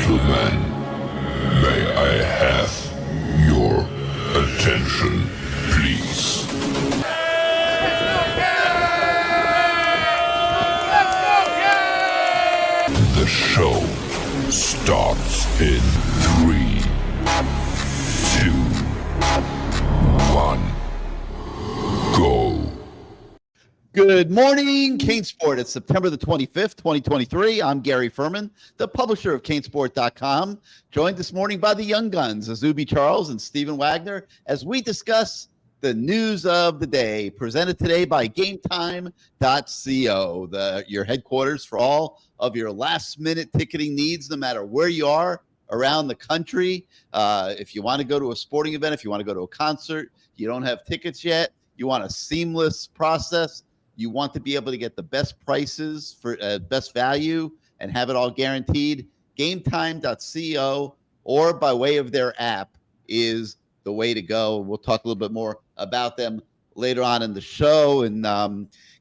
gentlemen, may I have your attention, please? The show starts in 3, 2, 1, go. Good morning, CaneSport. It's September the 25th, 2023. I'm Gary Ferman, the publisher of CaneSport.com, joined this morning by the Young Guns, Izubee Charles and Stephen Wagner, as we discuss the news of the day, presented today by GameTime.co, your headquarters for all of your last-minute ticketing needs, no matter where you are around the country. If you want to go to a sporting event, if you want to go to a concert, you don't have tickets yet, you want a seamless process, you want to be able to get the best prices for best value and have it all guaranteed, GameTime.co or by way of their app is the way to go. We'll talk a little bit more about them later on in the show. And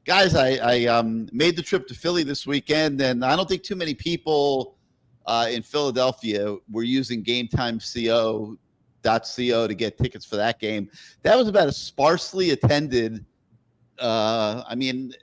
guys, I made the trip to Philly this weekend, and I don't think too many people in Philadelphia were using GameTime.co to get tickets for that game. That was about as sparsely attended. I mean,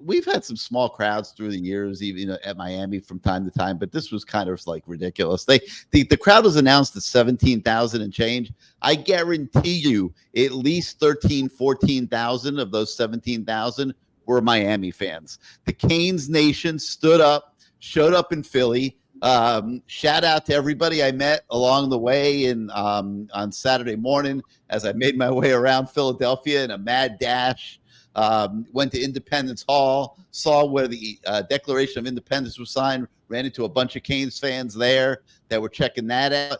we've had some small crowds through the years, even at Miami from time to time, but this was kind of like ridiculous. The crowd was announced at 17,000 and change. I guarantee you at least 13, 14,000 of those 17,000 were Miami fans. The Canes Nation stood up, showed up in Philly. Shout out to everybody I met along the way on Saturday morning as I made my way around Philadelphia in a mad dash. Went to Independence Hall, saw where the Declaration of Independence was signed, ran into a bunch of Canes fans there that were checking that out.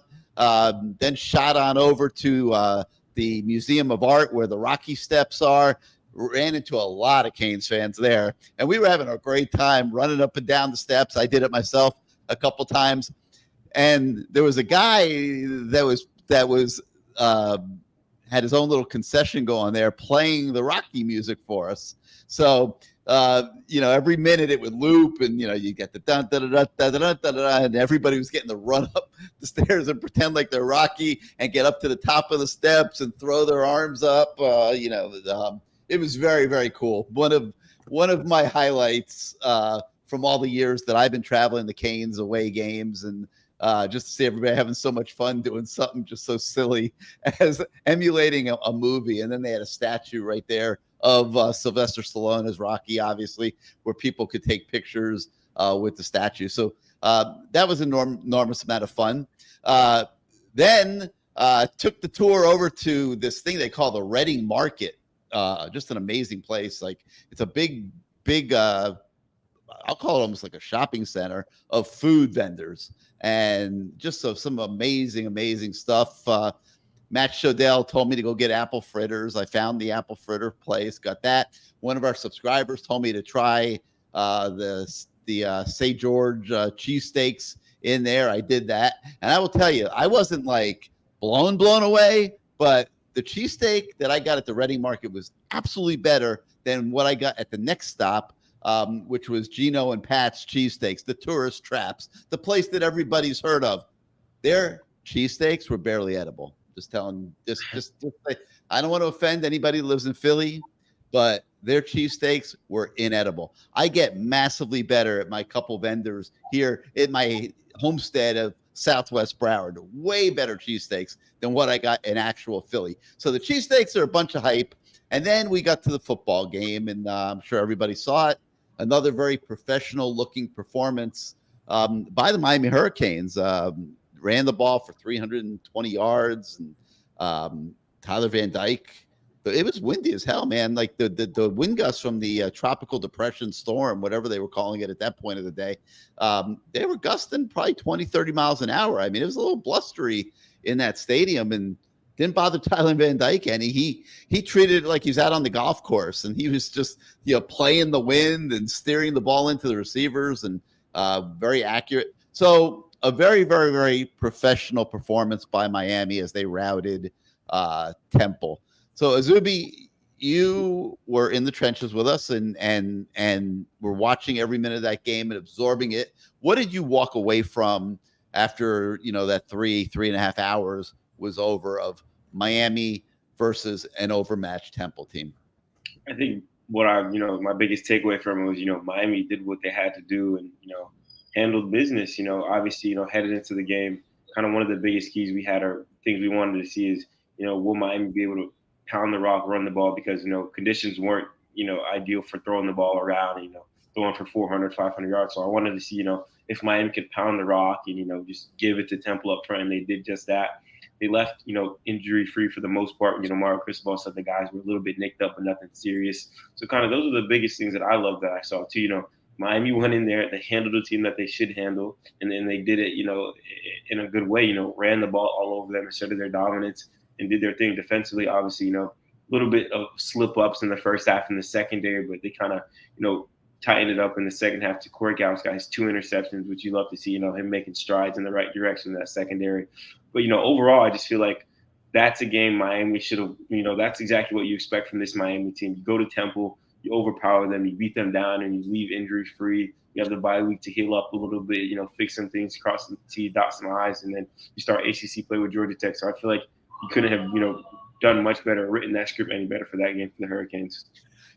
Then shot on over to the Museum of Art where the Rocky Steps are, ran into a lot of Canes fans there. And we were having a great time running up and down the steps. I did it myself a couple times. And there was a guy that was had his own little concession going there, playing the Rocky music for us. So, every minute it would loop, and you get the dun da da da da da da da, and everybody was getting to run up the stairs and pretend like they're Rocky and get up to the top of the steps and throw their arms up. It was very, very cool. One of my highlights from all the years that I've been traveling the Canes away games, and just to see everybody having so much fun doing something just so silly as emulating a movie. And then they had a statue right there of Sylvester Stallone as Rocky, obviously, where people could take pictures with the statue. So that was an enormous amount of fun. Then took the tour over to this thing they call the Reading Market. Just an amazing place. Like, it's a big I'll call it almost like a shopping center of food vendors, and just some amazing stuff. Matt Shodell told me to go get apple fritters. I found the apple fritter place, got that. One of our subscribers told me to try the St. George cheesesteaks in there. I did that, and I will tell you, I wasn't like blown away, but the cheesesteak that I got at the Reading Market was absolutely better than what I got at the next stop, which was Gino and Pat's Cheesesteaks, the tourist traps, the place that everybody's heard of. Their cheesesteaks were barely edible. Just telling, I don't want to offend anybody who lives in Philly, but their cheesesteaks were inedible. I get massively better at my couple vendors here in my homestead of Southwest Broward. Way better cheesesteaks than what I got in actual Philly. So the cheesesteaks are a bunch of hype. And then we got to the football game, and I'm sure everybody saw it. Another very professional-looking performance by the Miami Hurricanes. Ran the ball for 320 yards, and Tyler Van Dyke. It was windy as hell, man. Like the wind gusts from the tropical depression storm, whatever they were calling it at that point of the day, they were gusting probably 20, 30 miles an hour. I mean, it was a little blustery in that stadium, and didn't bother Tyler Van Dyke any. He treated it like he was out on the golf course, and he was just playing the wind and steering the ball into the receivers, and very accurate. So a very, very, very professional performance by Miami as they routed Temple. So Izubee, you were in the trenches with us and were watching every minute of that game and absorbing it. What did you walk away from after, that 3.5 hours was over of Miami versus an overmatched Temple team? I think my biggest takeaway from it was, Miami did what they had to do and, handled business. Obviously, headed into the game, kind of one of the biggest keys we had or things we wanted to see is, will Miami be able to pound the rock, run the ball because, conditions weren't, ideal for throwing the ball around, and, throwing for 400, 500 yards. So I wanted to see, if Miami could pound the rock and, just give it to Temple up front. And they did just that. They left, injury free for the most part. Mario Cristobal said the guys were a little bit nicked up, but nothing serious. So kind of those are the biggest things that I love that I saw too. Miami went in there, they handled the team that they should handle, and then they did it, in a good way. Ran the ball all over them, asserted their dominance, and did their thing defensively. Obviously, a little bit of slip ups in the first half and the secondary, but they kind of, tightened it up in the second half. To Corey Gall's guys, 2 interceptions, which you love to see. Him making strides in the right direction in that secondary. But overall, I just feel like that's a game Miami should have. That's exactly what you expect from this Miami team. You go to Temple, you overpower them, you beat them down, and you leave injury free. You have the bye week to heal up a little bit, fix some things, cross some T, dot some I's, and then you start ACC play with Georgia Tech. So I feel like you couldn't have, done much better, written that script any better for that game for the Hurricanes.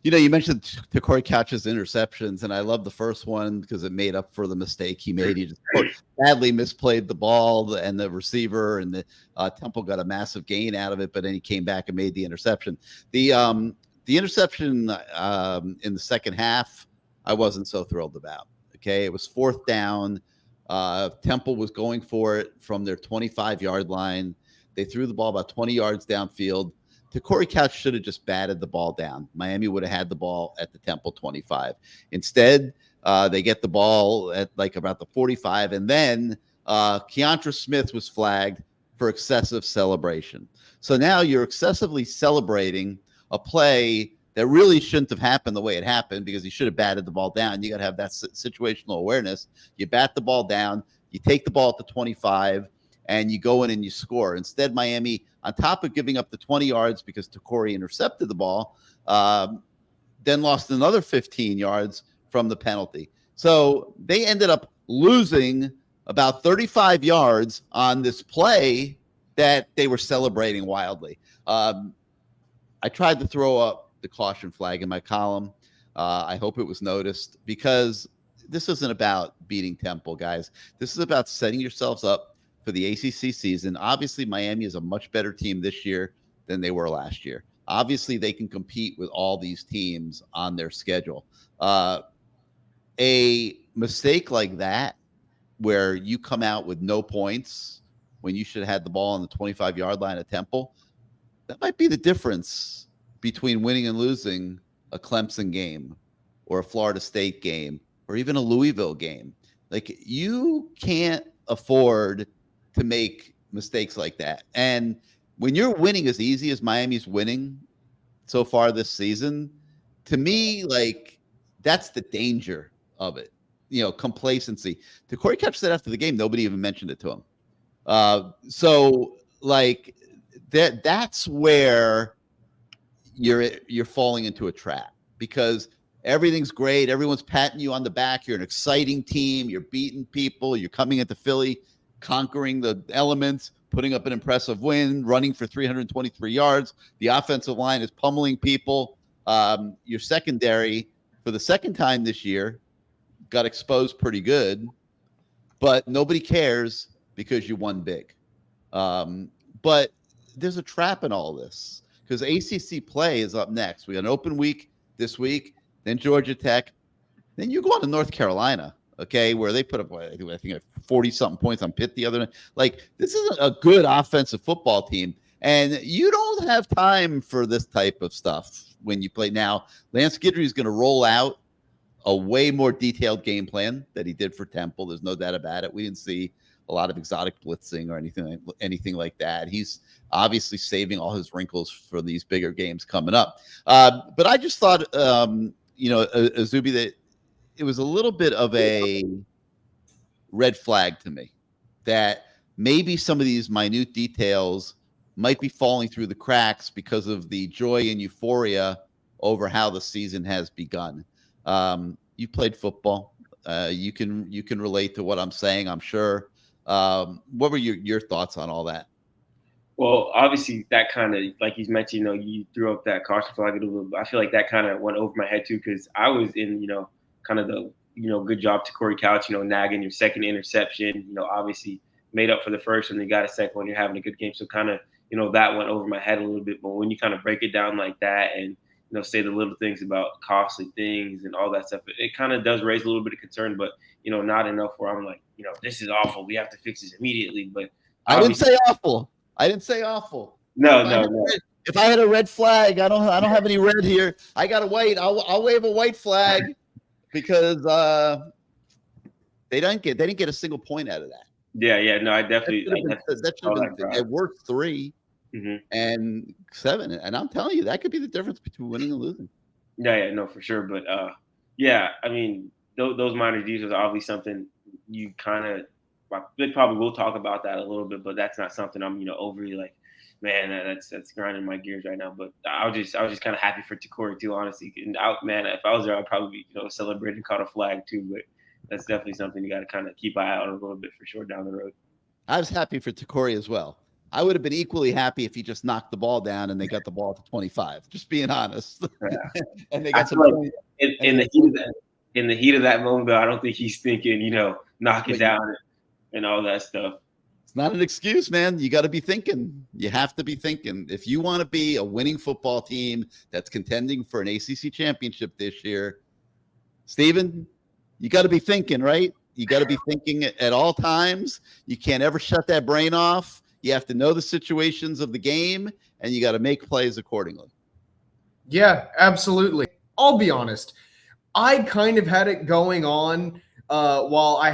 You mentioned Corey Couch's interceptions, and I love the first one because it made up for the mistake he made. He just badly misplayed the ball, and the receiver, and the Temple got a massive gain out of it, but then he came back and made the interception. The interception in the second half, I wasn't so thrilled about. Okay, it was 4th down. Temple was going for it from their 25-yard line. They threw the ball about 20 yards downfield. Corey Couch should have just batted the ball down. Miami would have had the ball at the Temple 25. Instead, they get the ball at like about the 45, and then Keontra Smith was flagged for excessive celebration. So now you're excessively celebrating a play that really shouldn't have happened the way it happened, because you should have batted the ball down. You got to have that situational awareness. You bat the ball down, you take the ball at the 25, and you go in and you score. Instead, Miami, on top of giving up the 20 yards because Corey intercepted the ball, then lost another 15 yards from the penalty. So they ended up losing about 35 yards on this play that they were celebrating wildly. I tried to throw up the caution flag in my column. I hope it was noticed, because this isn't about beating Temple, guys. This is about setting yourselves up for the ACC season. Obviously, Miami is a much better team this year than they were last year. Obviously, they can compete with all these teams on their schedule. A mistake like that, where you come out with no points when you should have had the ball on the 25-yard line at Temple, that might be the difference between winning and losing a Clemson game or a Florida State game or even a Louisville game. Like, you can't afford to make mistakes like that. And when you're winning as easy as Miami's winning so far this season, to me, like, that's the danger of it. Complacency. Corey Couch said after the game, nobody even mentioned it to him. So like that's where you're falling into a trap, because everything's great. Everyone's patting you on the back. You're an exciting team. You're beating people. You're coming into Philly, conquering the elements, putting up an impressive win, running for 323 yards. The offensive line is pummeling people. Your secondary, for the second time this year, got exposed pretty good, but nobody cares because you won big. But there's a trap in all this, because ACC play is up next. We got an open week this week, then Georgia Tech, then you go on to North Carolina, okay, where they put up, I think 40-something points on Pitt the other night. Like, this isn't a good offensive football team, and you don't have time for this type of stuff when you play. Now, Lance Guidry is going to roll out a way more detailed game plan that he did for Temple. There's no doubt about it. We didn't see a lot of exotic blitzing or anything like that. He's obviously saving all his wrinkles for these bigger games coming up. But I just thought, Izubee, that it was a little bit of a red flag to me that maybe some of these minute details might be falling through the cracks because of the joy and euphoria over how the season has begun. You played football. You can relate to what I'm saying, I'm sure. What were your thoughts on all that? Well, obviously that kind of, like he's mentioned, you threw up that caution flag a little bit. I feel like that kind of went over my head too, because I was in, kind of the, good job to Corey Couch, nagging your second interception, obviously made up for the first one, you got a second one, you're having a good game. So kind of, that went over my head a little bit. But when you kind of break it down like that and, say the little things about costly things and all that stuff, it kind of does raise a little bit of concern, but, not enough where I'm like, this is awful. We have to fix this immediately. But I didn't say awful. I didn't say awful. No. If I had a red flag, I don't have any red here. I got a white. I'll wave a white flag because they didn't get a single point out of that. Yeah. No, I definitely. That should have been. It worked 3 and 7, and I'm telling you that could be the difference between winning and losing. Yeah, no, for sure. But yeah, I mean, those minor details are obviously something you kind of. They probably will talk about that a little bit, but that's not something I'm, overly like, man, that's grinding my gears right now. But I was just kind of happy for Corey too, honestly. And man, if I was there, I'd probably be, celebrating, caught a flag too. But that's definitely something you got to kind of keep eye out on a little bit for sure down the road. I was happy for Corey as well. I would have been equally happy if he just knocked the ball down and they got the ball to 25. Just being honest. Yeah. And they got some. Like in the heat of that moment, though, I don't think he's thinking, knock it down and all that stuff. It's not an excuse, man. You got to be thinking. You have to be thinking. If you want to be a winning football team that's contending for an ACC championship this year, Steven, you got to be thinking, right? You got to be thinking at all times. You can't ever shut that brain off. You have to know the situations of the game, and you got to make plays accordingly. Yeah, absolutely. I'll be honest. I kind of had it going on while I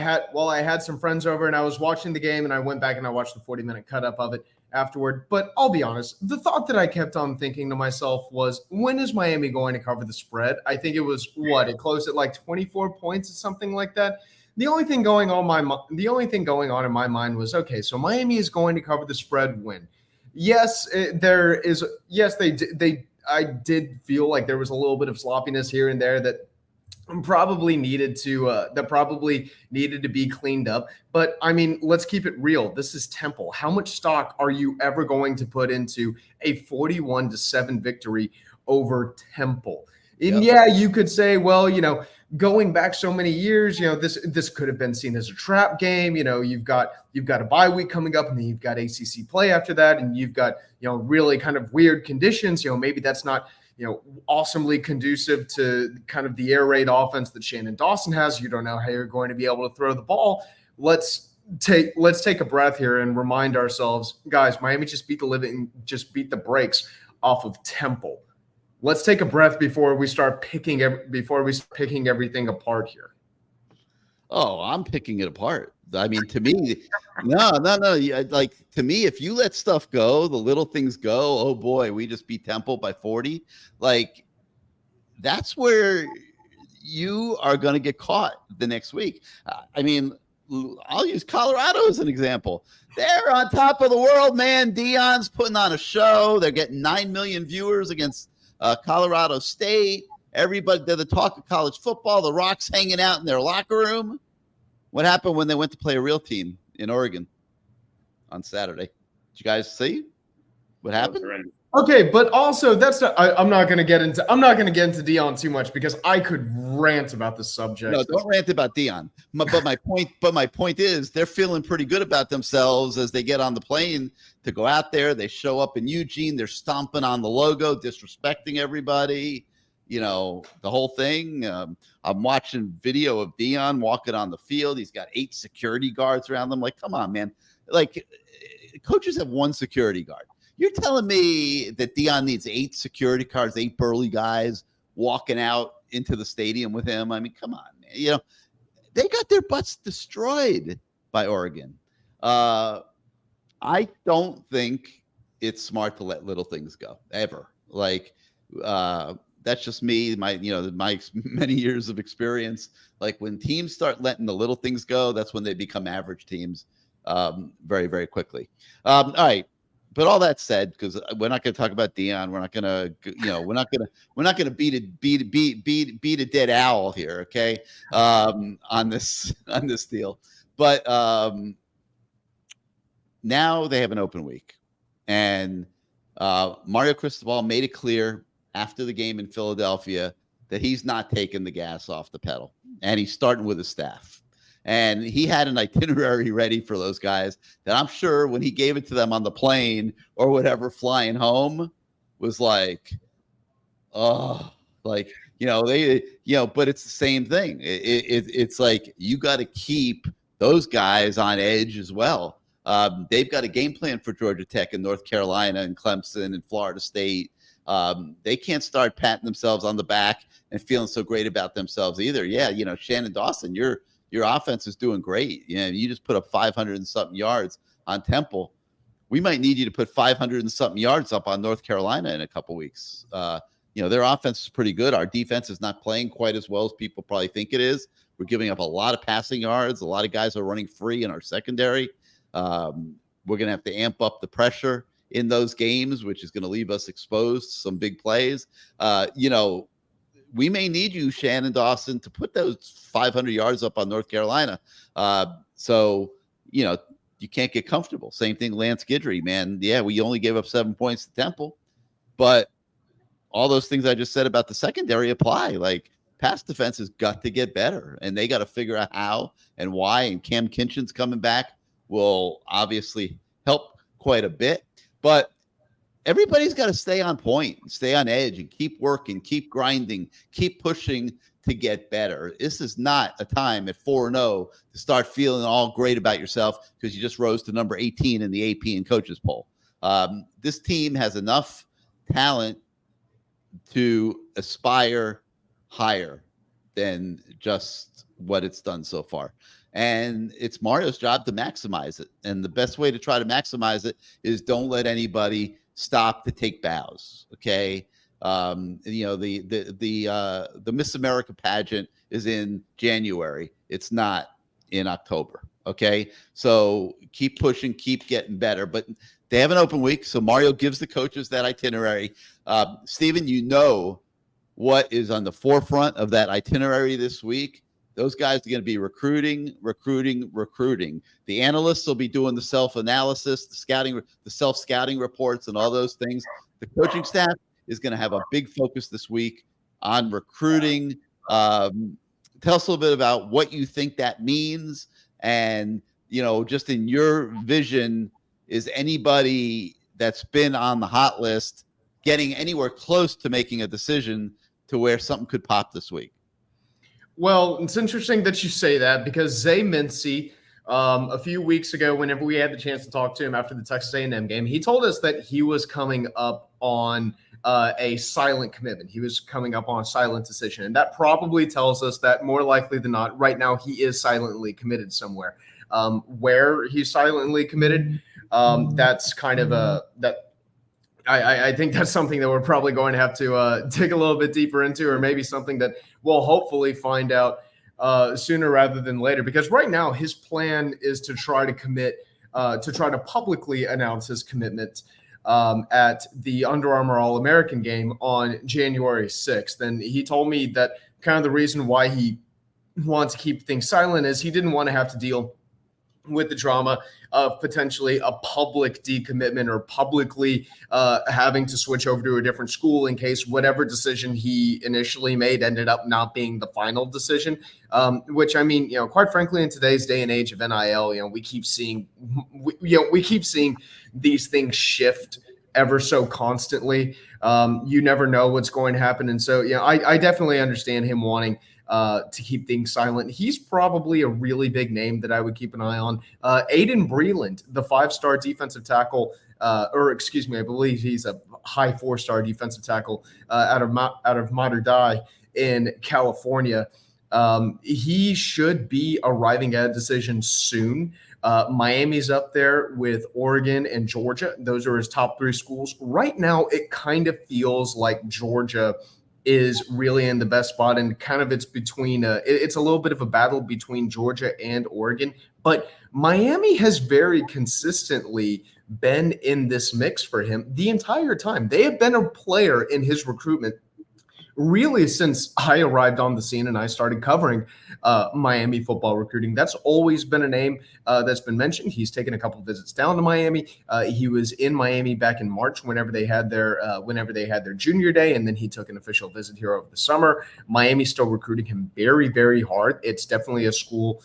had some friends over and I was watching the game, and I went back and I watched the 40-minute cut up of it afterward. But I'll be honest, the thought that I kept on thinking to myself was, when is Miami going to cover the spread? I think it was it closed at like 24 points or something like that. The only thing going on in my mind was, okay, so Miami is going to cover the spread when? Yes, I did feel like there was a little bit of sloppiness here and there that probably needed to be cleaned up. But I mean, let's keep it real. This is Temple. How much stock are you ever going to put into a 41-7 victory over Temple? And yeah, you could say, well, going back so many years, this could have been seen as a trap game. You've got a bye week coming up, and then you've got ACC play after that, and you've got, really kind of weird conditions. Maybe that's not, awesomely conducive to kind of the air raid offense that Shannon Dawson has. You don't know how you're going to be able to throw the ball. Let's take a breath here and remind ourselves, guys, Miami just beat the brakes off of Temple. Let's take a breath before we start picking everything apart here. Oh, I'm picking it apart. I mean, to me, no. Like, to me, if you let stuff go, the little things go, oh boy, we just beat Temple by 40. Like, that's where you are going to get caught the next week. I mean, I'll use Colorado as an example. They're on top of the world, man. Deion's putting on a show. They're getting 9 million viewers against Colorado State. Everybody, they're the talk of college football. The Rock's hanging out in their locker room. What happened when they went to play a real team in Oregon on Saturday? Did you guys see what happened? Okay, but also I'm not going to get into Deion too much because I could rant about this subject. No, don't rant about Deion. But my point is, they're feeling pretty good about themselves as they get on the plane to go out there. They show up in Eugene. They're stomping on the logo, disrespecting everybody. The whole thing. I'm watching video of Deion walking on the field. He's got 8 security guards around them. Like, come on, man. Like, coaches have 1 security guard. You're telling me that Deion needs 8 security guards, 8 burly guys walking out into the stadium with him? I mean, come on, man. They got their butts destroyed by Oregon. I don't think it's smart to let little things go ever. Like, that's just me, my many years of experience. Like, when teams start letting the little things go, that's when they become average teams very, very quickly. All right. But all that said, because we're not going to talk about Deion, we're not going to beat a dead owl here, okay? On this deal. But now they have an open week. And Mario Cristobal made it clear after the game in Philadelphia that he's not taking the gas off the pedal, and he's starting with his staff. And he had an itinerary ready for those guys that I'm sure when he gave it to them on the plane or whatever flying home was like, oh, like, but it's the same thing. It's like you got to keep those guys on edge as well. They've got a game plan for Georgia Tech and North Carolina and Clemson and Florida State. They can't start patting themselves on the back and feeling so great about themselves either. Yeah, Shannon Dawson, your offense is doing great. You just put up 500 and something yards on Temple. We might need you to put 500 and something yards up on North Carolina in a couple weeks. Their offense is pretty good. Our defense is not playing quite as well as people probably think it is. We're giving up a lot of passing yards. A lot of guys are running free in our secondary. We're going to have to amp up the pressure in those games, which is going to leave us exposed to some big plays. We may need you, Shannon Dawson, to put those 500 yards up on North Carolina. You can't get comfortable. Same thing, Lance Guidry, man. Yeah, we only gave up 7 points to Temple, but all those things I just said about the secondary apply. Like, pass defense has got to get better, and they got to figure out how and why. And Cam Kinchin's coming back will obviously help quite a bit. But everybody's got to stay on point, stay on edge, and keep working, keep grinding, keep pushing to get better. This is not a time at 4-0 to start feeling all great about yourself because you just rose to number 18 in the AP and coaches poll. This team has enough talent to aspire higher than just what it's done so far. And it's Mario's job to maximize it. And the best way to try to maximize it is don't let anybody stop to take bows. Okay. The Miss America pageant is in January. It's not in October. Okay. So keep pushing, keep getting better, but they have an open week. So Mario gives the coaches that itinerary. Steven, what is on the forefront of that itinerary this week? Those guys are going to be recruiting. The analysts will be doing the self-analysis, the self-scouting reports, and all those things. The coaching staff is going to have a big focus this week on recruiting. Tell us a little bit about what you think that means. And, just in your vision, is anybody that's been on the hot list getting anywhere close to making a decision to where something could pop this week? Well, it's interesting that you say that because Zay Mincy, a few weeks ago, whenever we had the chance to talk to him after the Texas A&M game, he told us that he was coming up on a silent commitment. He was coming up on a silent decision. And that probably tells us that more likely than not, right now, he is silently committed somewhere. Where he's silently committed, that's kind of I think that's something that we're probably going to have to dig a little bit deeper into, or maybe something that we'll hopefully find out sooner rather than later. Because right now his plan is to try to commit, to try to publicly announce his commitment at the Under Armour All-American game on January 6th. And he told me that kind of the reason why he wants to keep things silent is he didn't want to have to deal with the drama of potentially a public decommitment or publicly having to switch over to a different school in case whatever decision he initially made ended up not being the final decision. Which, I mean, quite frankly, in today's day and age of NIL, we keep seeing these things shift ever so constantly. You never know what's going to happen. And so, I definitely understand him wanting to keep things silent. He's probably a really big name that I would keep an eye on. Aiden Breland, the 5-star defensive tackle, I believe he's a high 4-star defensive tackle out of Mater Dei in California. He should be arriving at a decision soon. Miami's up there with Oregon and Georgia. Those are his top 3 schools. Right now, it kind of feels like Georgia is really in the best spot, and kind of it's between it's a little bit of a battle between Georgia and Oregon, but Miami has very consistently been in this mix for him the entire time. They have been a player in his recruitment really since I arrived on the scene and I started covering Miami football recruiting. That's always been a name that's been mentioned. He's taken a couple of visits down to Miami. He was in Miami back in March whenever they had their junior day, and then he took an official visit here over the summer. Miami's still recruiting him very, very hard. It's definitely a school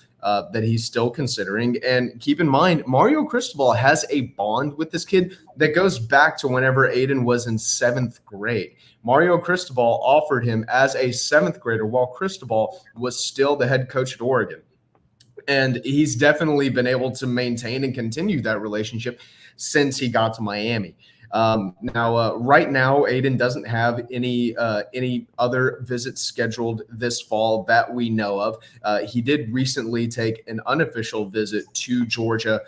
that he's still considering. And keep in mind, Mario Cristobal has a bond with this kid that goes back to whenever Aiden was in 7th grade. Mario Cristobal offered him as a 7th grader while Cristobal was still the head coach at Oregon. And he's definitely been able to maintain and continue that relationship since he got to Miami. Right now, Aiden doesn't have any other visits scheduled this fall that we know of. He did recently take an unofficial visit to Georgia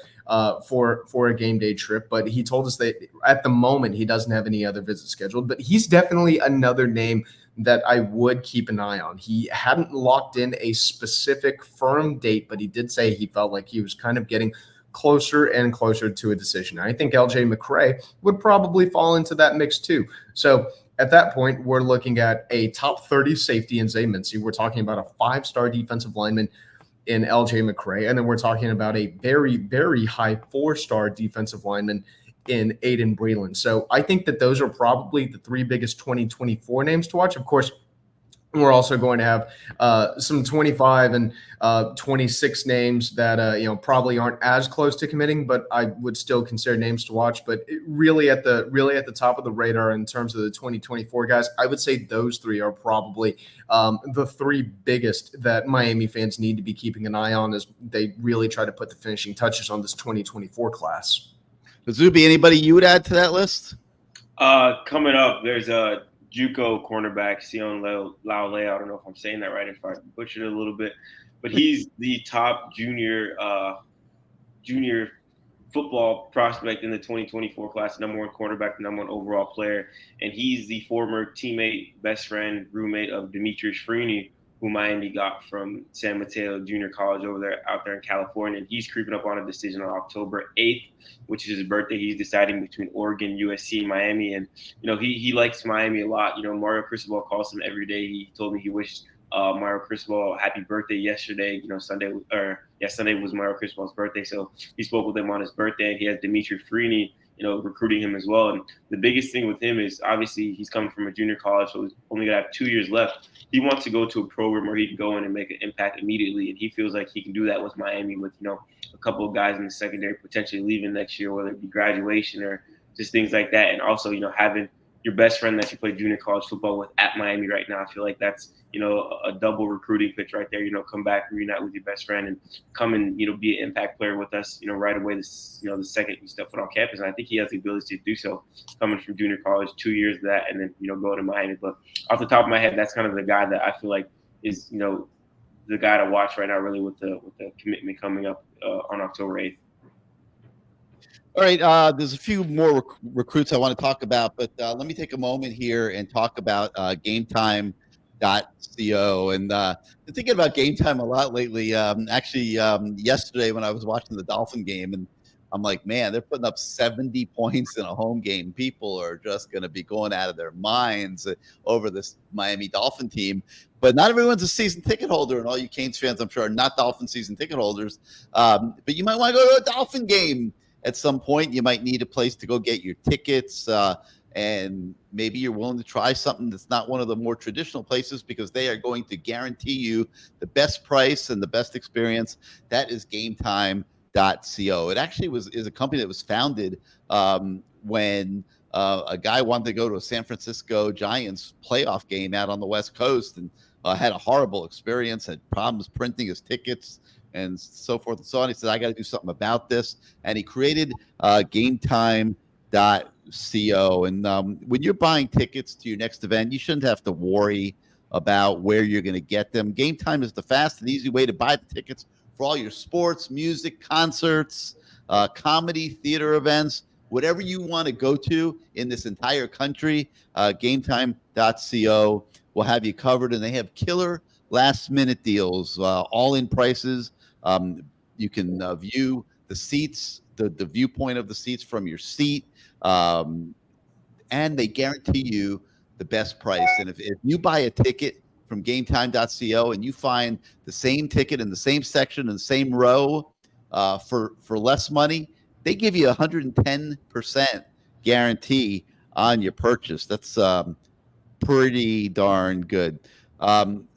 for a game day trip, but he told us that at the moment he doesn't have any other visits scheduled. But he's definitely another name that I would keep an eye on. He hadn't locked in a specific firm date, but he did say he felt like he was kind of getting closer and closer to a decision. I think LJ McCray would probably fall into that mix too. So at that point, we're looking at a top 30 safety in Zay Mincy. We're talking about a 5-star defensive lineman in LJ McCray. And then we're talking about a very, very high 4-star defensive lineman in Aiden Breland. So I think that those are probably the 3 biggest 2024 names to watch. Of course, we're also going to have some 25 and 26 names that probably aren't as close to committing, but I would still consider names to watch. But really at the top of the radar in terms of the 2024 guys, I would say those 3 are probably the 3 biggest that Miami fans need to be keeping an eye on as they really try to put the finishing touches on this 2024 class. Izubee, anybody you would add to that list? Coming up, there's a JUCO cornerback, Sion Laule. I don't know if I'm saying that right, if I butchered it a little bit, but he's the top junior football prospect in the 2024 class, #1 cornerback, #1 overall player, and he's the former teammate, best friend, roommate of Demetrius Freeney, who Miami got from San Mateo Junior College out there in California. And he's creeping up on a decision on October 8th, which is his birthday. He's deciding between Oregon, USC, and Miami. And, he likes Miami a lot. Mario Cristobal calls him every day. He told me he wished Mario Cristobal happy birthday yesterday. Sunday was Mario Cristobal's birthday. So he spoke with him on his birthday. And he has Demetrius Freeney, recruiting him as well. And the biggest thing with him is obviously he's coming from a junior college, so he's only going to have 2 years left. He wants to go to a program where he can go in and make an impact immediately. And he feels like he can do that with Miami with, a couple of guys in the secondary potentially leaving next year, whether it be graduation or just things like that. And also, having your best friend that you play junior college football with at Miami right now, I feel like that's, a double recruiting pitch right there. Come back, reunite with your best friend and come and, be an impact player with us, right away the second you step foot on campus. And I think he has the ability to do so coming from junior college, 2 years of that, and then, go to Miami. But off the top of my head, that's kind of the guy that I feel like is, the guy to watch right now, really with the commitment coming up on October 8th. All right, there's a few more recruits I want to talk about, but let me take a moment here and talk about GameTime.co. And been thinking about Game Time a lot lately. Yesterday when I was watching the Dolphin game, and I'm like, man, they're putting up 70 points in a home game. People are just going to be going out of their minds over this Miami Dolphin team. But not everyone's a season ticket holder, and all you Canes fans, I'm sure, are not Dolphin season ticket holders. But you might want to go to a Dolphin game at some point. You might need a place to go get your tickets, and maybe you're willing to try something that's not one of the more traditional places, because they are going to guarantee you the best price and the best experience. That is GameTime.co. It actually is a company that was founded when a guy wanted to go to a San Francisco Giants playoff game out on the West Coast, and had a horrible experience, had problems printing his tickets and so forth and so on. He said, I got to do something about this. And he created GameTime.co. And when you're buying tickets to your next event, you shouldn't have to worry about where you're going to get them. Game Time is the fast and easy way to buy the tickets for all your sports, music, concerts, comedy, theater events, whatever you want to go to in this entire country. GameTime.co will have you covered, and they have killer last-minute deals, all-in prices. You can view the seats, the viewpoint of the seats from your seat, and they guarantee you the best price. And if you buy a ticket from GameTime.co and you find the same ticket in the same section in the same row for less money, they give you 110% guarantee on your purchase. That's pretty darn good.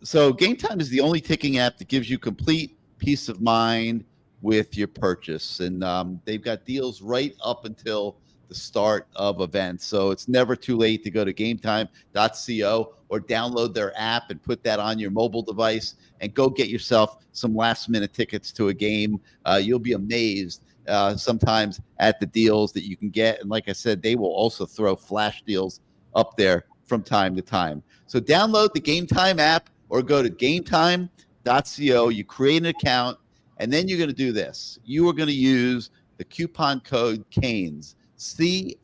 So Game Time is the only ticking app that gives you complete peace of mind with your purchase. And they've got deals right up until the start of events. So it's never too late to go to gametime.co or download their app and put that on your mobile device and go get yourself some last minute tickets to a game. You'll be amazed sometimes at the deals that you can get. And like I said, they will also throw flash deals up there from time to time. So download the Game Time app or go to gametime.co. You create an account, and then you're going to do this. You are going to use the coupon code CANES, CANES.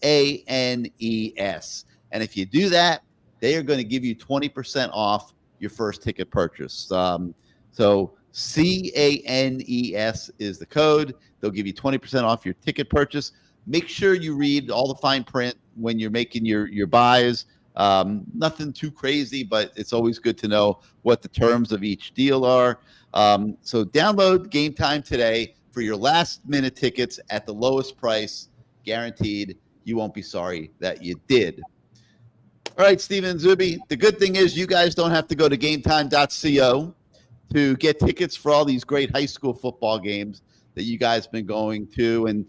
And if you do that, they are going to give you 20% off your first ticket purchase. So CANES is the code. They'll give you 20% off your ticket purchase. Make sure you read all the fine print when you're making your buys. Nothing too crazy, but it's always good to know what the terms of each deal are. So download Game Time today for your last minute tickets at the lowest price, guaranteed. You won't be sorry that you did. All right, Steven and Izubee, the good thing is you guys don't have to go to gametime.co to get tickets for all these great high school football games that you guys have been going to. And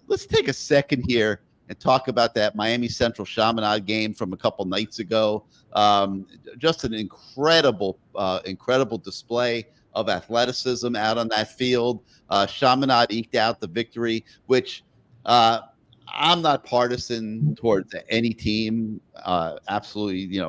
let's take a second here and talk about that Miami Central Chaminade game from a couple nights ago. Just an incredible display of athleticism out on that field. Chaminade eked out the victory, which I'm not partisan towards any team. Absolutely,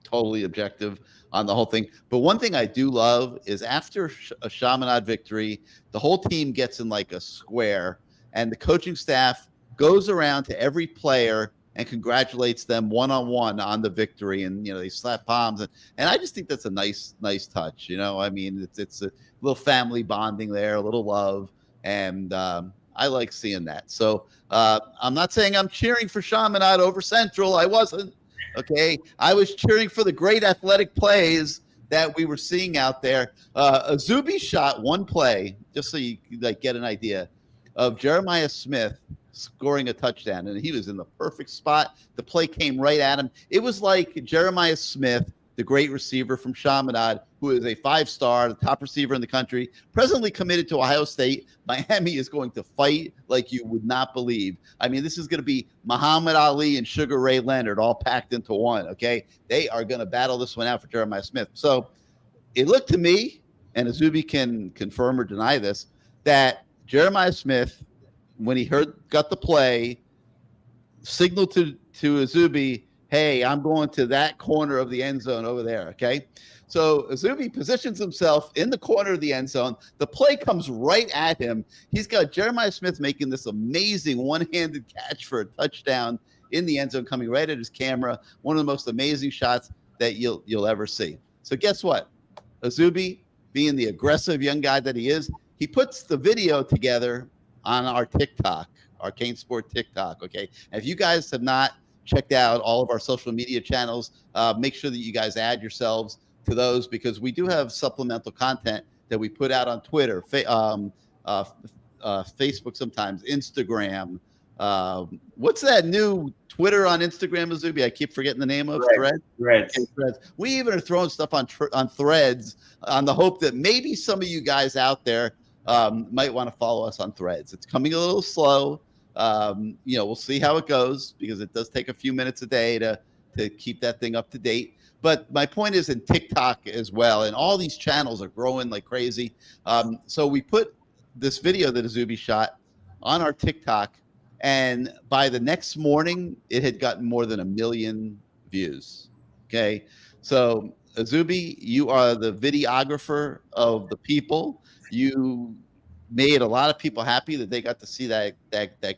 totally objective on the whole thing. But one thing I do love is after a Chaminade victory, the whole team gets in like a square, and the coaching staff goes around to every player and congratulates them one-on-one on the victory. And, they slap palms. And I just think that's a nice touch. I mean, it's a little family bonding there, a little love. And I like seeing that. So I'm not saying I'm cheering for Chaminade over Central. I wasn't. Okay. I was cheering for the great athletic plays that we were seeing out there. Izubee shot one play, just so you get an idea, of Jeremiah Smith scoring a touchdown, and he was in the perfect spot. The play came right at him. It was like Jeremiah Smith, the great receiver from Chaminade, who is a 5-star, the top receiver in the country, presently committed to Ohio State. Miami is going to fight like you would not believe. I mean, this is going to be Muhammad Ali and Sugar Ray Leonard all packed into one, okay? They are going to battle this one out for Jeremiah Smith. So it looked to me, and Izubee can confirm or deny this, that Jeremiah Smith, when he got the play, signaled to Izubee, hey, I'm going to that corner of the end zone over there, okay? So Izubee positions himself in the corner of the end zone. The play comes right at him. He's got Jeremiah Smith making this amazing one-handed catch for a touchdown in the end zone, coming right at his camera. One of the most amazing shots that you'll ever see. So guess what? Izubee, being the aggressive young guy that he is, he puts the video together on our TikTok, our CaneSport TikTok, okay? And if you guys have not checked out all of our social media channels, make sure that you guys add yourselves to those, because we do have supplemental content that we put out on Twitter, Facebook sometimes, Instagram. What's that new Twitter on Instagram, Izubee? I keep forgetting the name of Threads. Threads. We even are throwing stuff on Threads on the hope that maybe some of you guys out there might want to follow us on Threads. It's coming a little slow. We'll see how it goes, because it does take a few minutes a day to keep that thing up to date. But my point is in TikTok as well, and all these channels are growing like crazy. So we put this video that Izubee shot on our TikTok, and by the next morning, it had gotten more than 1 million views. Okay, so Izubee, you are the videographer of the people. You made a lot of people happy that they got to see that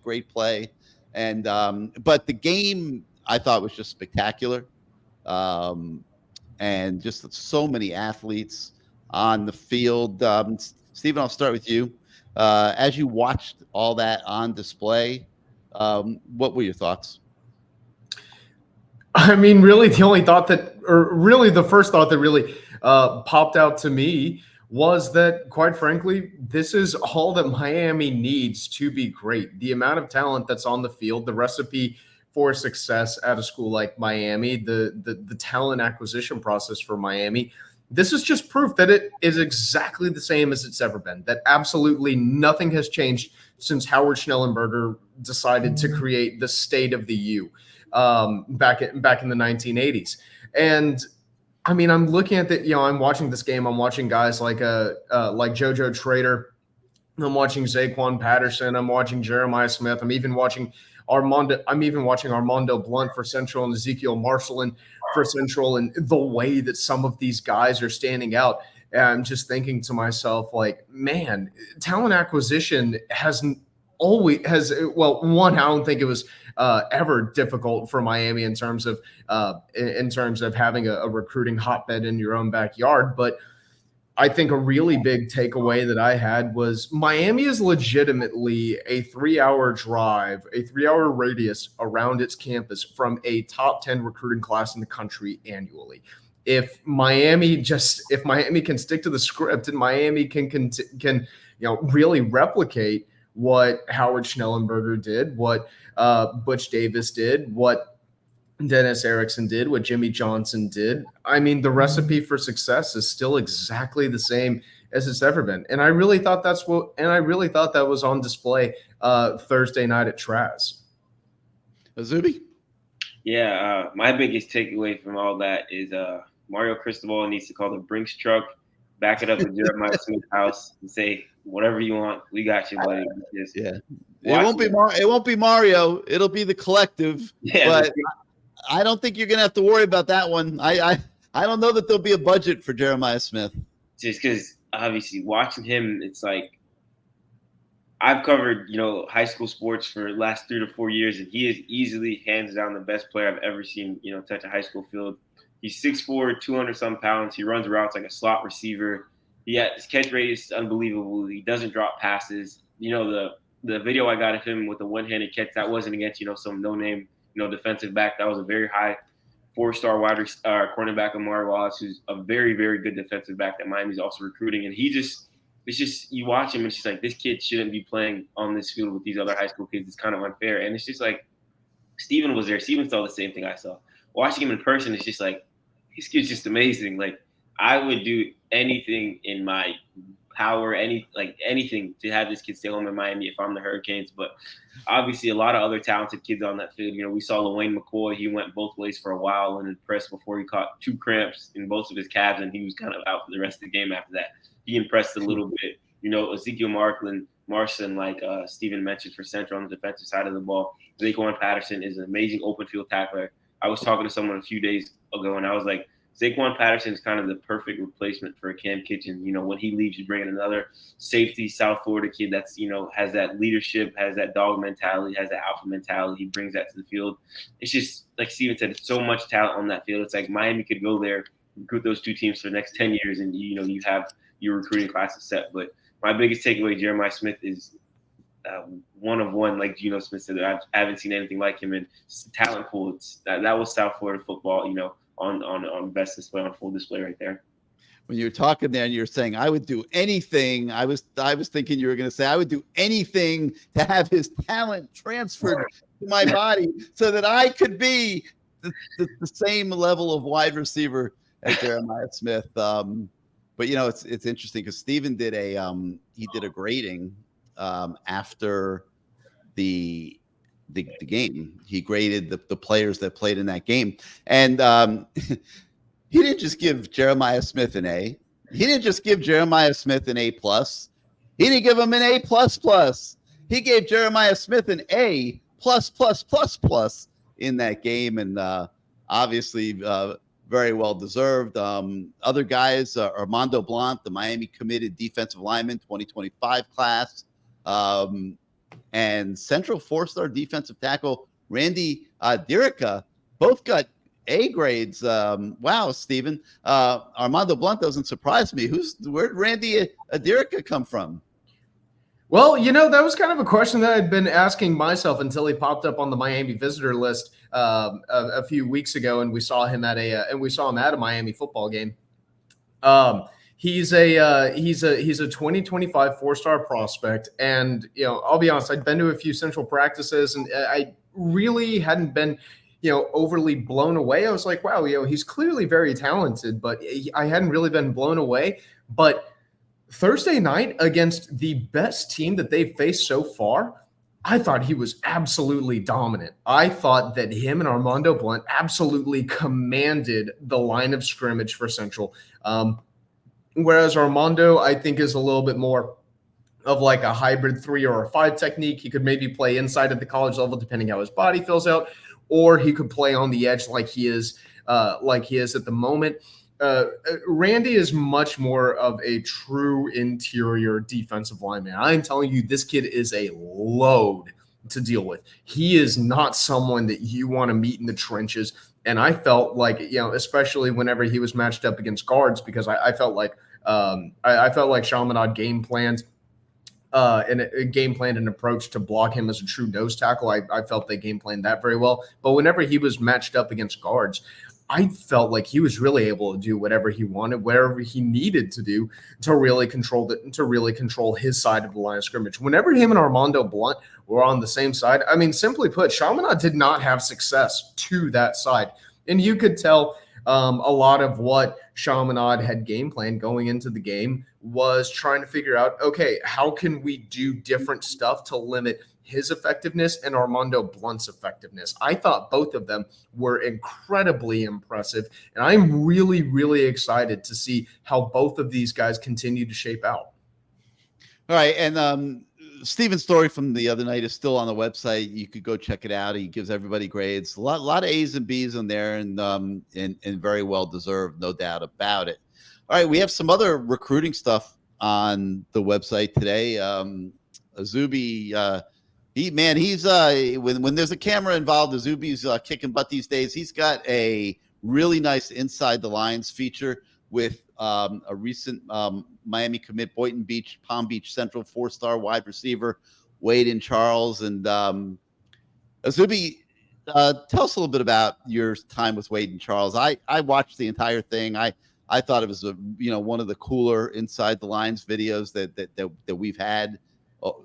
great play, and but the game I thought was just spectacular, and just so many athletes on the field. Steven, I'll start with you. As you watched all that on display, what were your thoughts? I mean, really, the first thought that really popped out to me was that, quite frankly, this is all that Miami needs to be great. The amount of talent that's on the field, the recipe for success at a school like Miami, the talent acquisition process for Miami. This is just proof that it is exactly the same as it's ever been, that absolutely nothing has changed since Howard Schnellenberger decided to create the State of the U back in the 1980s. And I mean, I'm looking at I'm watching this game. I'm watching guys like JoJo Trader. I'm watching Zaquan Patterson. I'm watching Jeremiah Smith. I'm even watching Armando Blunt for Central and Ezekiel Marshall for Central, and the way that some of these guys are standing out. And I'm just thinking to myself, like, man, talent acquisition I don't think it was ever difficult for Miami in terms of having a recruiting hotbed in your own backyard. But I think a really big takeaway that I had was Miami is legitimately a 3-hour drive, a 3-hour radius around its campus from a top 10 recruiting class in the country annually. If Miami can stick to the script and Miami can really replicate what Howard Schnellenberger did, what Butch Davis did, what Dennis Erickson did, what Jimmy Johnson did. I mean, the recipe for success is still exactly the same as it's ever been. And I really thought that was on display Thursday night at Traz. Izubee? Yeah, my biggest takeaway from all that is Mario Cristobal needs to call the Brinks truck, back it up at Jeremiah Smith's house, and say, whatever you want, we got you, buddy. It won't be Mario. It'll be the collective. Yeah, but I don't think you're going to have to worry about that one. I don't know that there'll be a budget for Jeremiah Smith. Just because, obviously, watching him, it's like I've covered, high school sports for the last 3 to 4 years, and he is easily, hands down, the best player I've ever seen, touch a high school field. He's 6'4", 200-some pounds. He runs routes like a slot receiver. His catch rate is unbelievable. He doesn't drop passes. The video I got of him with the one-handed catch, that wasn't against, some no-name, defensive back. That was a very high 4-star cornerback, Amari Wallace, who's a very, very good defensive back that Miami's also recruiting. And it's just, you watch him and it's just like, this kid shouldn't be playing on this field with these other high school kids. It's kind of unfair. And it's just like, Steven was there. Steven saw the same thing I saw. Watching him in person, it's just like, this kid's just amazing. Like, I would do anything in my power, anything to have this kid stay home in Miami if I'm the Hurricanes. But obviously a lot of other talented kids on that field. We saw LaWayne McCoy. He went both ways for a while and impressed before he caught 2 cramps in both of his calves, and he was kind of out for the rest of the game after that. He impressed a little bit. Ezekiel Marson, like Steven mentioned, for Central on the defensive side of the ball. Zaquan Patterson is an amazing open field tackler. I was talking to someone a few days ago, and I was like, Zaquan Patterson is kind of the perfect replacement for Cam Kitchen. When he leaves, you bring in another safety, South Florida kid that's, has that leadership, has that dog mentality, has that alpha mentality. He brings that to the field. It's just, like Steven said, it's so much talent on that field. It's like Miami could go there, recruit those 2 teams for the next 10 years, and, you have your recruiting classes set. But my biggest takeaway, Jeremiah Smith, is one of one, like Geno Smith said. I haven't seen anything like him. And it's talent pool. That was South Florida football, on best display, on full display right there. When you were talking there and you were saying, I would do anything, I was thinking you were going to say, I would do anything to have his talent transferred to my body so that I could be the same level of wide receiver as Jeremiah Smith. But it's interesting because Steven did a grading after the game. He graded the players that played in that game, and he didn't just give Jeremiah Smith an A. He didn't just give Jeremiah Smith an A+. He didn't give him an A++. He gave Jeremiah Smith an A+++ in that game, and obviously very well deserved. Other guys, Armando Blunt, the Miami committed defensive lineman, 2025 class. And Central 4-star defensive tackle Randy Dirica both got A grades. Wow, Steven. Armando Blunt doesn't surprise me. Where'd Randy Dirica come from? Well, that was kind of a question that I'd been asking myself until he popped up on the Miami visitor list a few weeks ago, and we saw him at a Miami football game. He's a 2025 4-star prospect, and I'll be honest, I'd been to a few Central practices, and I really hadn't been overly blown away. I was like, wow, he's clearly very talented, but I hadn't really been blown away. But Thursday night against the best team that they've faced so far, I thought he was absolutely dominant. I thought that him and Armando Blunt absolutely commanded the line of scrimmage for Central. Whereas Armando, I think, is a little bit more of like a hybrid 3 or a 5 technique. He could maybe play inside at the college level, depending how his body fills out, or he could play on the edge like he is at the moment. Randy is much more of a true interior defensive lineman. I'm telling you, this kid is a load to deal with. He is not someone that you want to meet in the trenches. And I felt like, especially whenever he was matched up against guards, because I felt like Chaminade game planned an approach to block him as a true nose tackle. I felt they game planned that very well. But whenever he was matched up against guards, I felt like he was really able to do whatever he wanted, wherever he needed to do to really control his side of the line of scrimmage. Whenever him and Armando Blunt were on the same side, I mean, simply put, Chaminade did not have success to that side. And you could tell a lot of what Chaminade had game planned going into the game was trying to figure out, okay, how can we do different stuff to limit his effectiveness and Armando Blunt's effectiveness. I thought both of them were incredibly impressive, and I'm really, really excited to see how both of these guys continue to shape out. All right, and Steven's story from the other night is still on the website. You could go check it out. He gives everybody grades. A lot of A's and B's in there, and very well deserved, no doubt about it. All right, we have some other recruiting stuff on the website today. Izubee, he's when there's a camera involved, Izubee's kicking butt these days. He's got a really nice inside the lines feature with a recent Miami commit, Boynton Beach, Palm Beach Central 4-star wide receiver, Wade Charles. And Izubee, tell us a little bit about your time with Wade Charles. I watched the entire thing. I thought it was one of the cooler inside the lines videos that we've had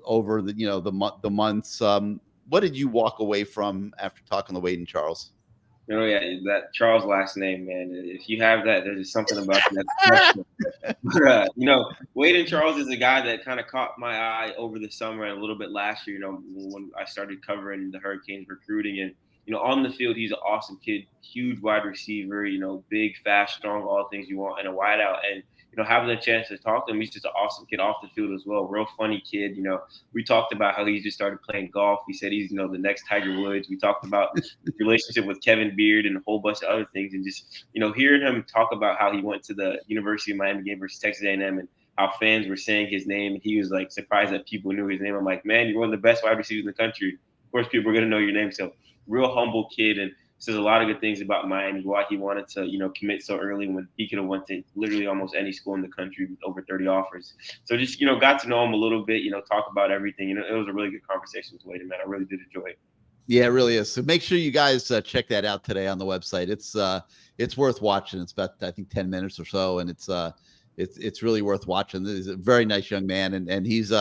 over the months. What did you walk away from after talking to Wade Charles? Oh yeah, that Charles last name, man. If you have that, there's just something about that. But, Wade Charles is a guy that kind of caught my eye over the summer and a little bit last year. When I started covering the Hurricanes recruiting, and on the field, he's an awesome kid, huge wide receiver. Big, fast, strong, all things you want, and a wideout. And having a chance to talk to him, he's just an awesome kid off the field as well. Real funny kid. We talked about how he just started playing golf. He said he's, the next Tiger Woods. We talked about his relationship with Kevin Beard and a whole bunch of other things. And just, hearing him talk about how he went to the University of Miami game versus Texas A&M and how fans were saying his name. And he was like surprised that people knew his name. I'm like, man, you're one of the best wide receivers in the country. Of course, people are going to know your name. So real humble kid. And says a lot of good things about Miami, why he wanted to, commit so early when he could have went to literally almost any school in the country with over 30 offers. So just, got to know him a little bit, talk about everything. It was a really good conversation with Wade, man. I really did enjoy it. Yeah, it really is. So make sure you guys check that out today on the website. It's worth watching. It's about, I think, 10 minutes or so, and it's really worth watching. He's a very nice young man, and he's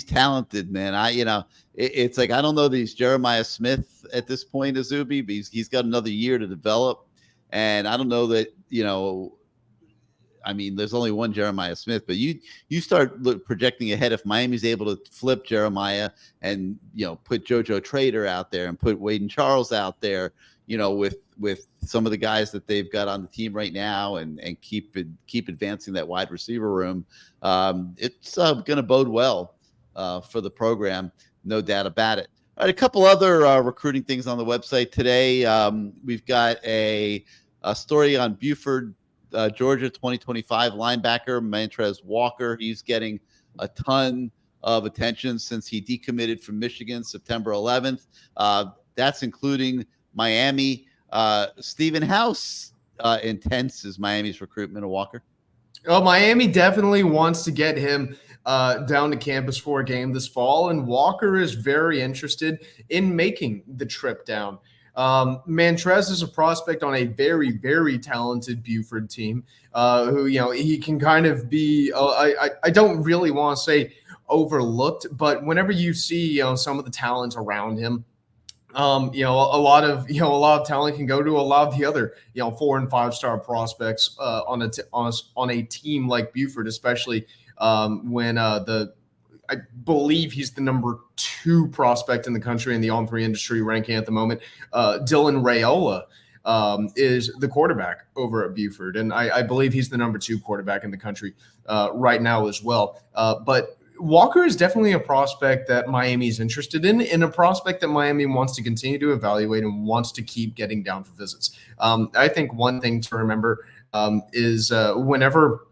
talented, man. It's like, I don't know that he's Jeremiah Smith at this point, Izubee, but he's got another year to develop. And I don't know that, there's only one Jeremiah Smith, but you start projecting ahead. If Miami's able to flip Jeremiah and, put JoJo Trader out there and put Wade Charles out there, with some of the guys that they've got on the team right now and keep advancing that wide receiver room, it's going to bode well for the program, no doubt about it. All right, a couple other recruiting things on the website today. We've got a story on Buford, Georgia 2025 linebacker Montrez Walker. He's getting a ton of attention since he decommitted from Michigan September 11th. That's including Miami. Stephen, how intense is Miami's recruitment of Walker? Well, Miami definitely wants to get him down to campus for a game this fall, and Walker is very interested in making the trip down. Mantrez is a prospect on a very, very talented Buford team who, he can kind of be, I don't really want to say overlooked, but whenever you see, some of the talent around him, a lot of talent can go to a lot of the other, 4 and 5 star prospects on a team like Buford, especially when I believe he's the number 2 prospect in the country in the on-3 industry ranking at the moment. Dylan Raiola is the quarterback over at Buford, and I believe he's the number 2 quarterback in the country right now as well. But Walker is definitely a prospect that Miami is interested in, and a prospect that Miami wants to continue to evaluate and wants to keep getting down for visits. I think one thing to remember is whenever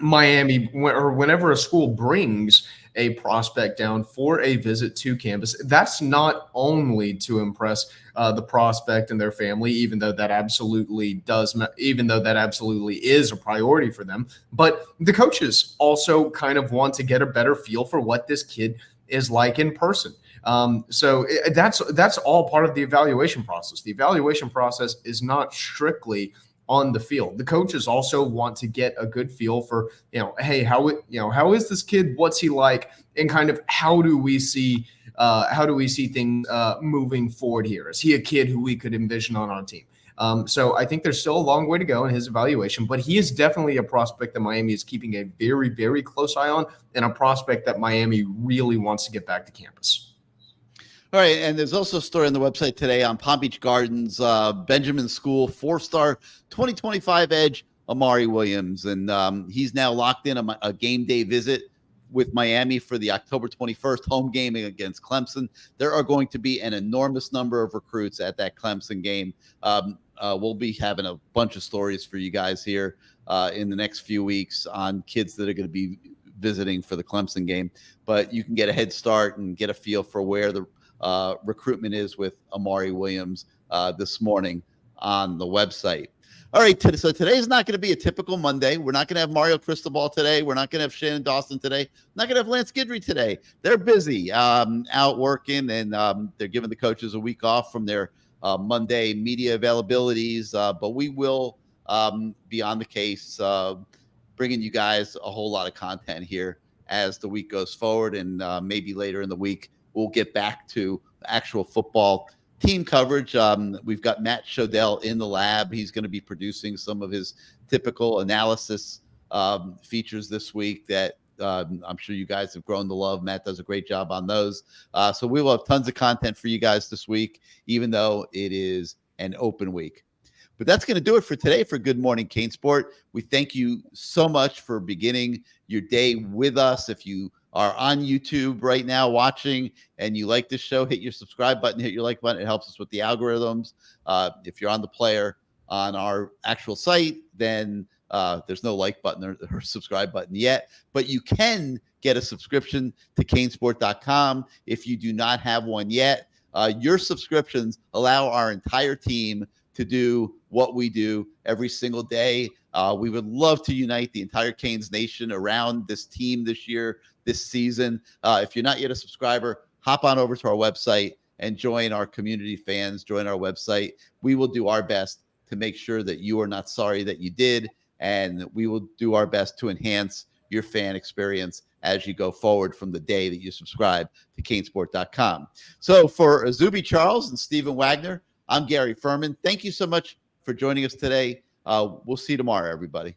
whenever a school brings a prospect down for a visit to campus, that's not only to impress the prospect and their family, even though that absolutely is a priority for them, but the coaches also kind of want to get a better feel for what this kid is like in person. So that's all part of the evaluation process. The evaluation process is not strictly on the field. The coaches also want to get a good feel for, hey, how is this kid? What's he like? And kind of how do we see things moving forward here? Is he a kid who we could envision on our team? So I think there's still a long way to go in his evaluation, but he is definitely a prospect that Miami is keeping a very, very close eye on, and a prospect that Miami really wants to get back to campus. All right, and there's also a story on the website today on Palm Beach Gardens, Benjamin School, 4-star 2025 edge, Amari Williams. And he's now locked in a game day visit with Miami for the October 21st home game against Clemson. There are going to be an enormous number of recruits at that Clemson game. We'll be having a bunch of stories for you guys here in the next few weeks on kids that are going to be visiting for the Clemson game. But you can get a head start and get a feel for where the recruitment is with Amari Williams this morning on the website. All right, so today's not going to be a typical Monday. We're not going to have Mario Cristobal today. We're not going to have Shannon Dawson today. Not going to have Lance Guidry today. They're busy out working, and they're giving the coaches a week off from their Monday media availabilities. But we will be on the case, bringing you guys a whole lot of content here as the week goes forward, and maybe later in the week we'll get back to actual football team coverage. We've got Matt Shodell in the lab. He's going to be producing some of his typical analysis features this week that I'm sure you guys have grown to love. Matt does a great job on those. So we will have tons of content for you guys this week, even though it is an open week. But that's going to do it for today for Good Morning CaneSport. We thank you so much for beginning your day with us. If you are on YouTube right now watching and you like this show, hit your subscribe button, hit your like button. It helps us with the algorithms. If you're on the player on our actual site, then there's no like button or subscribe button yet, but you can get a subscription to CaneSport.com if you do not have one yet. Your subscriptions allow our entire team to do what we do every single day. We would love to unite the entire Canes Nation around this team this year, this season. If you're not yet a subscriber, hop on over to our website and join our community fans, join our website. We will do our best to make sure that you are not sorry that you did, and we will do our best to enhance your fan experience as you go forward from the day that you subscribe to CaneSport.com. So for Izubee Charles and Stephen Wagner, I'm Gary Ferman. Thank you so much for joining us today. We'll see you tomorrow, everybody.